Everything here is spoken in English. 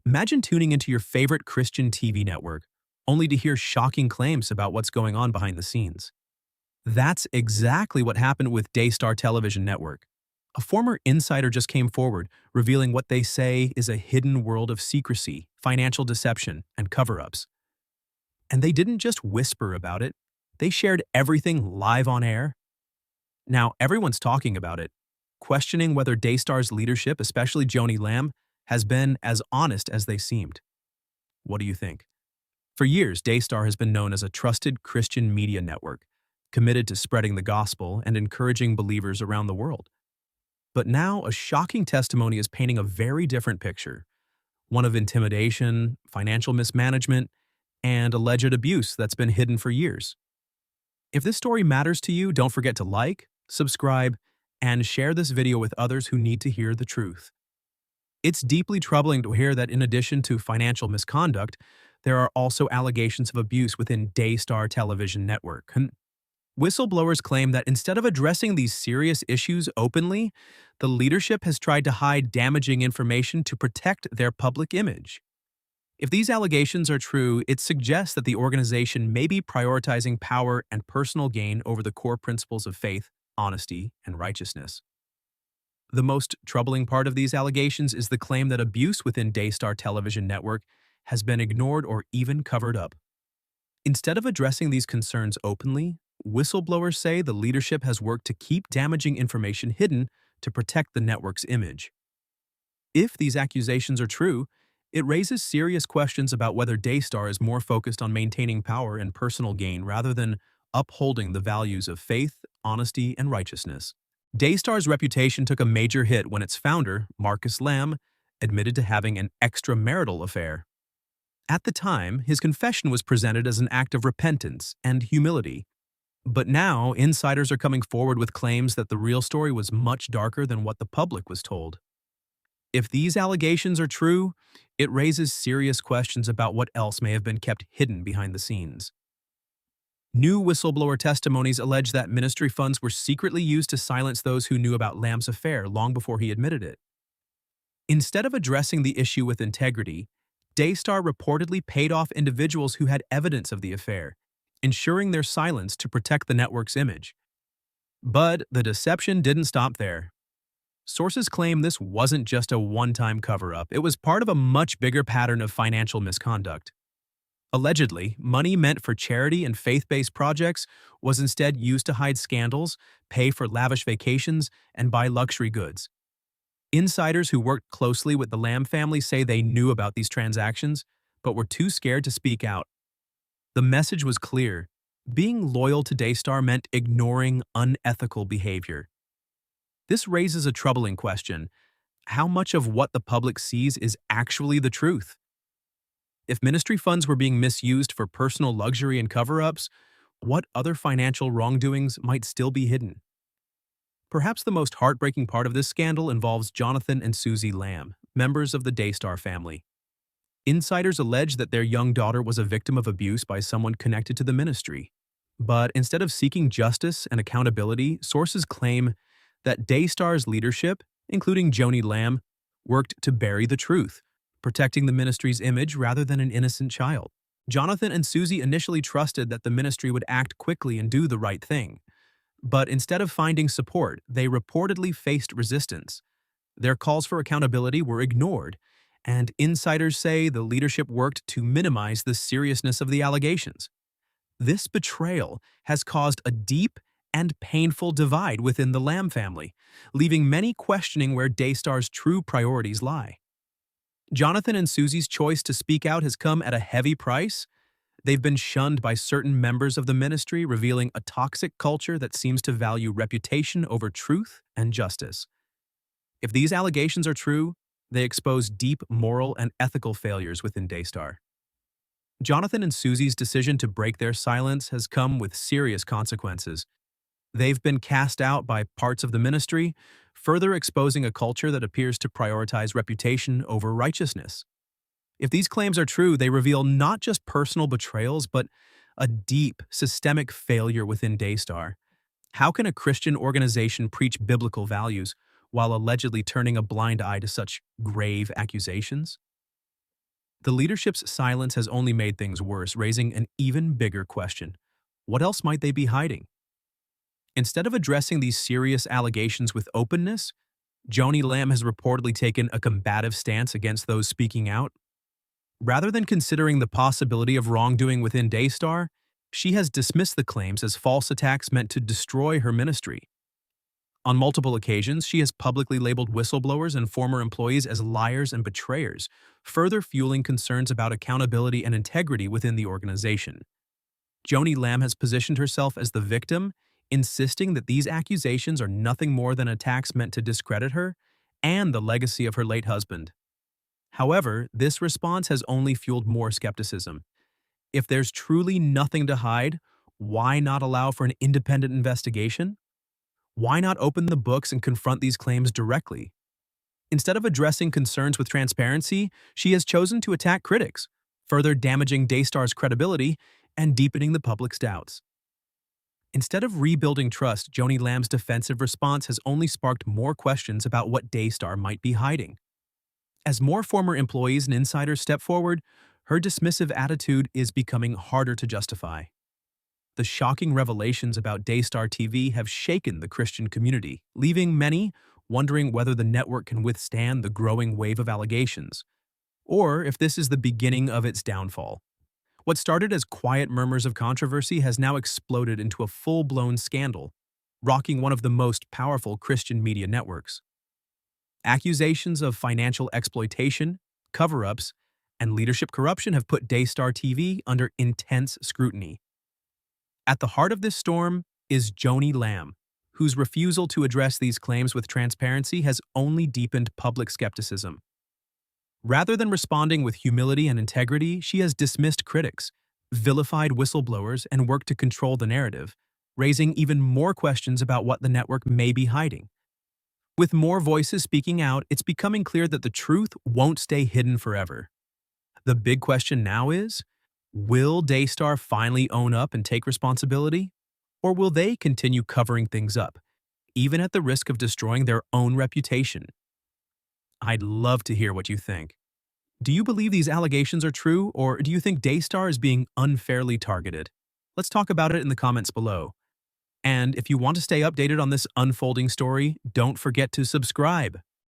Imagine tuning into your favorite Christian TV network, only to hear shocking claims about what's going on behind the scenes. That's exactly what happened with Daystar Television Network. A former insider just came forward, revealing what they say is a hidden world of secrecy, financial deception, and cover-ups. And they didn't just whisper about it, they shared everything live on air. Now, everyone's talking about it, questioning whether Daystar's leadership, especially Joni Lamb, has been as honest as they seemed. What do you think? For years, Daystar has been known as a trusted Christian media network, committed to spreading the gospel and encouraging believers around the world. But now, a shocking testimony is painting a very different picture, one of intimidation, financial mismanagement, and alleged abuse that's been hidden for years. If this story matters to you, don't forget to like, subscribe, and share this video with others who need to hear the truth. It's deeply troubling to hear that in addition to financial misconduct, there are also allegations of abuse within Daystar Television Network. And whistleblowers claim that instead of addressing these serious issues openly, the leadership has tried to hide damaging information to protect their public image. If these allegations are true, it suggests that the organization may be prioritizing power and personal gain over the core principles of faith, honesty, and righteousness. The most troubling part of these allegations is the claim that abuse within Daystar Television Network has been ignored or even covered up. Instead of addressing these concerns openly, whistleblowers say the leadership has worked to keep damaging information hidden to protect the network's image. If these accusations are true, it raises serious questions about whether Daystar is more focused on maintaining power and personal gain rather than upholding the values of faith, honesty, and righteousness. Daystar's reputation took a major hit when its founder, Marcus Lamb, admitted to having an extramarital affair. At the time, his confession was presented as an act of repentance and humility. But now, insiders are coming forward with claims that the real story was much darker than what the public was told. If these allegations are true, it raises serious questions about what else may have been kept hidden behind the scenes. New whistleblower testimonies allege that ministry funds were secretly used to silence those who knew about Lamb's affair long before he admitted it. Instead of addressing the issue with integrity, Daystar reportedly paid off individuals who had evidence of the affair, ensuring their silence to protect the network's image. But the deception didn't stop there. Sources claim this wasn't just a one-time cover-up, it was part of a much bigger pattern of financial misconduct. Allegedly, money meant for charity and faith-based projects was instead used to hide scandals, pay for lavish vacations, and buy luxury goods. Insiders who worked closely with the Lamb family say they knew about these transactions, but were too scared to speak out. The message was clear. Being loyal to Daystar meant ignoring unethical behavior. This raises a troubling question. How much of what the public sees is actually the truth? If ministry funds were being misused for personal luxury and cover-ups, what other financial wrongdoings might still be hidden? Perhaps the most heartbreaking part of this scandal involves Jonathan and Susie Lamb, members of the Daystar family. Insiders allege that their young daughter was a victim of abuse by someone connected to the ministry. But instead of seeking justice and accountability, sources claim that Daystar's leadership, including Joni Lamb, worked to bury the truth, protecting the ministry's image rather than an innocent child. Jonathan and Susie initially trusted that the ministry would act quickly and do the right thing. But instead of finding support, they reportedly faced resistance. Their calls for accountability were ignored, and insiders say the leadership worked to minimize the seriousness of the allegations. This betrayal has caused a deep and painful divide within the Lamb family, leaving many questioning where Daystar's true priorities lie. Jonathan and Susie's choice to speak out has come at a heavy price. They've been shunned by certain members of the ministry, revealing a toxic culture that seems to value reputation over truth and justice. If these allegations are true, they expose deep moral and ethical failures within Daystar. Jonathan and Susie's decision to break their silence has come with serious consequences. They've been cast out by parts of the ministry, further exposing a culture that appears to prioritize reputation over righteousness. If these claims are true, they reveal not just personal betrayals, but a deep, systemic failure within Daystar. How can a Christian organization preach biblical values while allegedly turning a blind eye to such grave accusations? The leadership's silence has only made things worse, raising an even bigger question. What else might they be hiding? Instead of addressing these serious allegations with openness, Joni Lamb has reportedly taken a combative stance against those speaking out. Rather than considering the possibility of wrongdoing within Daystar, she has dismissed the claims as false attacks meant to destroy her ministry. On multiple occasions, she has publicly labeled whistleblowers and former employees as liars and betrayers, further fueling concerns about accountability and integrity within the organization. Joni Lamb has positioned herself as the victim, insisting that these accusations are nothing more than attacks meant to discredit her and the legacy of her late husband. However, this response has only fueled more skepticism. If there's truly nothing to hide, why not allow for an independent investigation? Why not open the books and confront these claims directly? Instead of addressing concerns with transparency, she has chosen to attack critics, further damaging Daystar's credibility and deepening the public's doubts. Instead of rebuilding trust, Joni Lamb's defensive response has only sparked more questions about what Daystar might be hiding. As more former employees and insiders step forward, her dismissive attitude is becoming harder to justify. The shocking revelations about Daystar TV have shaken the Christian community, leaving many wondering whether the network can withstand the growing wave of allegations, or if this is the beginning of its downfall. What started as quiet murmurs of controversy has now exploded into a full-blown scandal, rocking one of the most powerful Christian media networks. Accusations of financial exploitation, cover-ups, and leadership corruption have put Daystar TV under intense scrutiny. At the heart of this storm is Joni Lamb, whose refusal to address these claims with transparency has only deepened public skepticism. Rather than responding with humility and integrity, she has dismissed critics, vilified whistleblowers, and worked to control the narrative, raising even more questions about what the network may be hiding. With more voices speaking out, it's becoming clear that the truth won't stay hidden forever. The big question now is, will Daystar finally own up and take responsibility? Or will they continue covering things up, even at the risk of destroying their own reputation? I'd love to hear what you think. Do you believe these allegations are true, or do you think Daystar is being unfairly targeted? Let's talk about it in the comments below. And if you want to stay updated on this unfolding story, don't forget to subscribe.